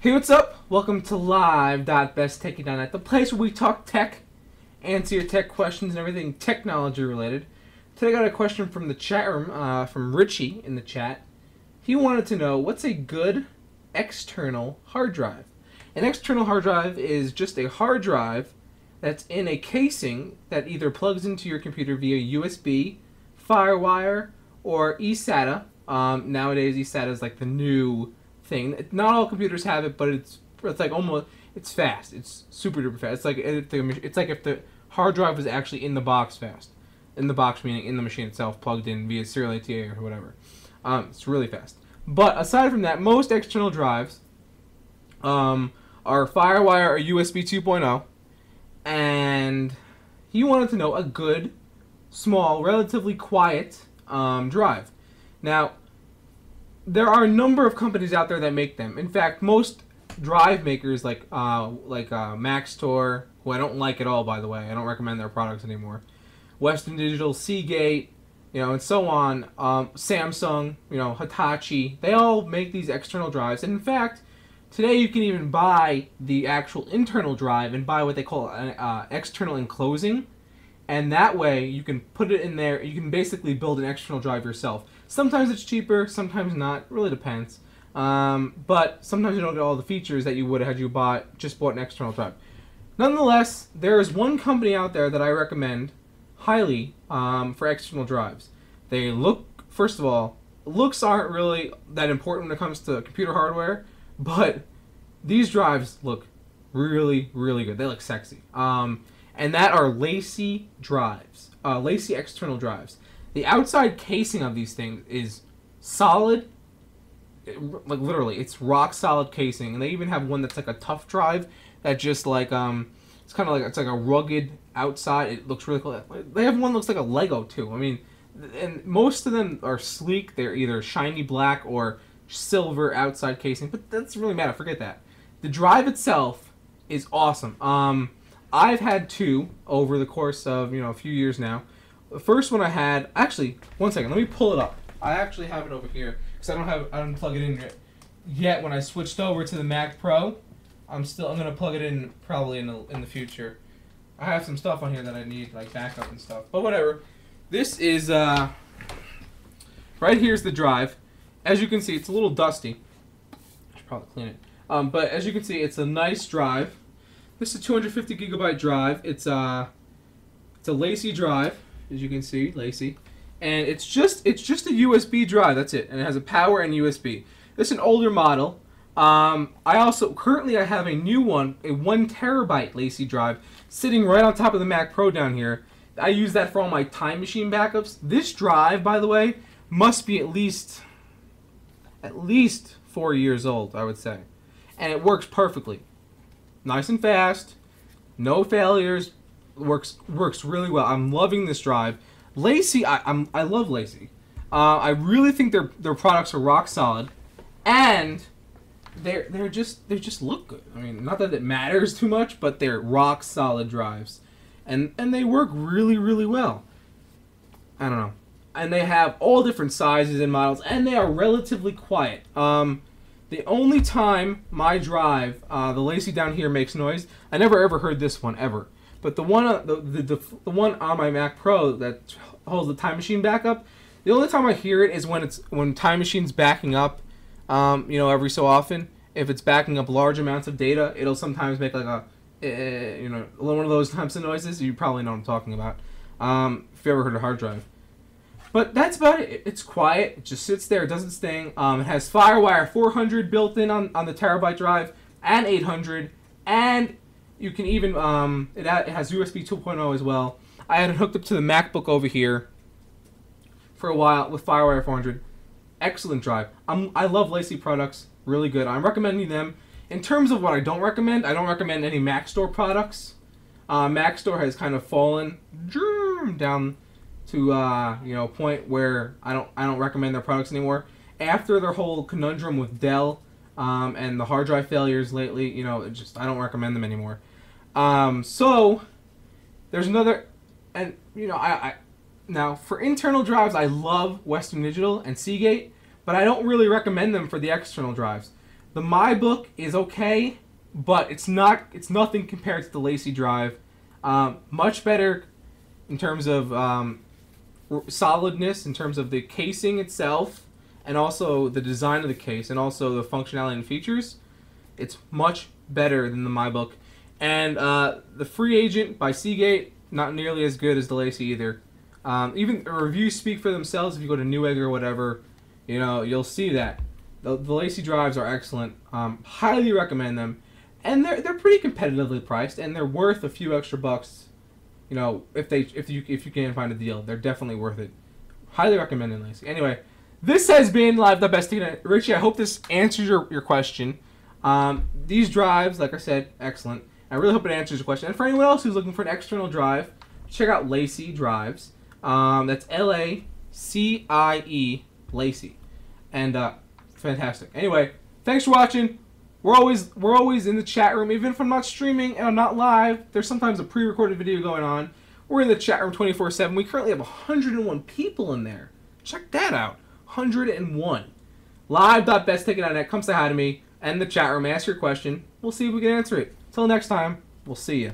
Hey, what's up? Welcome to live.besttechie.net, the place where we talk tech, answer your tech questions and everything technology related. Today I got a question from the chat room, from Richie in the chat. He wanted to know, what's a good external hard drive? An external hard drive is just a hard drive that's in a casing that either plugs into your computer via USB, FireWire, or eSATA. Nowadays eSATA is like the new thing. Not all computers have it, but it's like almost, it's fast. It's super duper fast. It's like if the hard drive was actually in the box fast. In the box meaning in the machine itself, plugged in via serial ATA or whatever. It's really fast. But aside from that, most external drives are FireWire or USB 2.0, and he wanted to know a good, small, relatively quiet drive. Now, there are a number of companies out there that make them. In fact, most drive makers like Maxtor, who I don't like at all, by the way. I don't recommend their products anymore. Western Digital, Seagate, and so on. Samsung, Hitachi. They all make these external drives. And in fact, today you can even buy the actual internal drive and buy what they call an external enclosing. And that way you can put it in there. You can basically build an external drive yourself. Sometimes it's cheaper, sometimes not. It really depends. But sometimes you don't get all the features that you would have had you just bought an external drive. Nonetheless, there is one company out there that I recommend highly for external drives. They look, first of all, looks aren't really that important when it comes to computer hardware, but these drives look really, really good. They look sexy. And that are LaCie drives, LaCie external drives. The outside casing of these things is solid, like literally, it's rock solid casing. And they even have one that's like a tough drive that just like it's kind of like it's like a rugged outside. It looks really cool. They have one that looks like a Lego too. I mean, and most of them are sleek. They're either shiny black or silver outside casing, but that doesn't really matter. Forget that. The drive itself is awesome. I've had two over the course of a few years now. The first one I had, actually, one second, let me pull it up. I actually have it over here because I didn't plug it in yet. When I switched over to the Mac Pro, I'm gonna plug it in probably in the future. I have some stuff on here that I need like backup and stuff, but whatever. This is right here's the drive. As you can see, it's a little dusty. I should probably clean it. But as you can see, it's a nice drive. This is a 250 gigabyte drive. It's a LaCie drive, as you can see, LaCie, and it's just a USB drive. That's it, and it has a power and USB. This is an older model. I have a new one, a 1 terabyte LaCie drive, sitting right on top of the Mac Pro down here. I use that for all my Time Machine backups. This drive, by the way, must be at least 4 years old, I would say, and it works perfectly. Nice and fast, no failures, works really well. I'm loving this drive. LaCie, I love LaCie. I really think their products are rock solid, and they just look good. I mean, not that it matters too much, but they're rock solid drives, and they work really, really well. I don't know, and they have all different sizes and models, and they are relatively quiet. The only time my drive, the LaCie down here, makes noise, I never ever heard this one ever. But the one the one on my Mac Pro that holds the Time Machine backup, the only time I hear it is when Time Machine's backing up, every so often. If it's backing up large amounts of data, it'll sometimes make like one of those types of noises. You probably know what I'm talking about. If you ever heard a hard drive. But that's about it. It's quiet. It just sits there. It doesn't sting. It has FireWire 400 built in on the terabyte drive and 800. And you can even, it has USB 2.0 as well. I had it hooked up to the MacBook over here for a while with FireWire 400. Excellent drive. I love LaCie products. Really good. I'm recommending them. In terms of what I don't recommend any Maxtor products. Maxtor has kind of fallen down to a point where I don't recommend their products anymore. After their whole conundrum with Dell and the hard drive failures lately, I don't recommend them anymore. So there's another, and now for internal drives, I love Western Digital and Seagate, but I don't really recommend them for the external drives. The MyBook is okay, but it's nothing compared to the LaCie drive. Much better in terms of solidness, in terms of the casing itself, and also the design of the case, and also the functionality and features. It's much better than the MyBook. And the Free Agent by Seagate, not nearly as good as the LaCie either. Even the reviews speak for themselves. If you go to Newegg or whatever, you know, you'll see that. The LaCie drives are excellent. Highly recommend them. And they're pretty competitively priced, and they're worth a few extra bucks. You know, if you can find a deal, they're definitely worth it. Highly recommend LaCie. Anyway, this has been Live the Best Ticket. Richie, I hope this answers your question. These drives, like I said, excellent. I really hope it answers your question. And for anyone else who's looking for an external drive, check out LaCie Drives. That's LaCie, LaCie, and fantastic. Anyway, thanks for watching. We're always in the chat room, even if I'm not streaming and I'm not live. There's sometimes a pre-recorded video going on. We're in the chat room 24/7. We currently have 101 people in there. Check that out, 101. Live.bestticket.net. Come say hi to me and the chat room. Ask your question. We'll see if we can answer it. Till next time, we'll see you.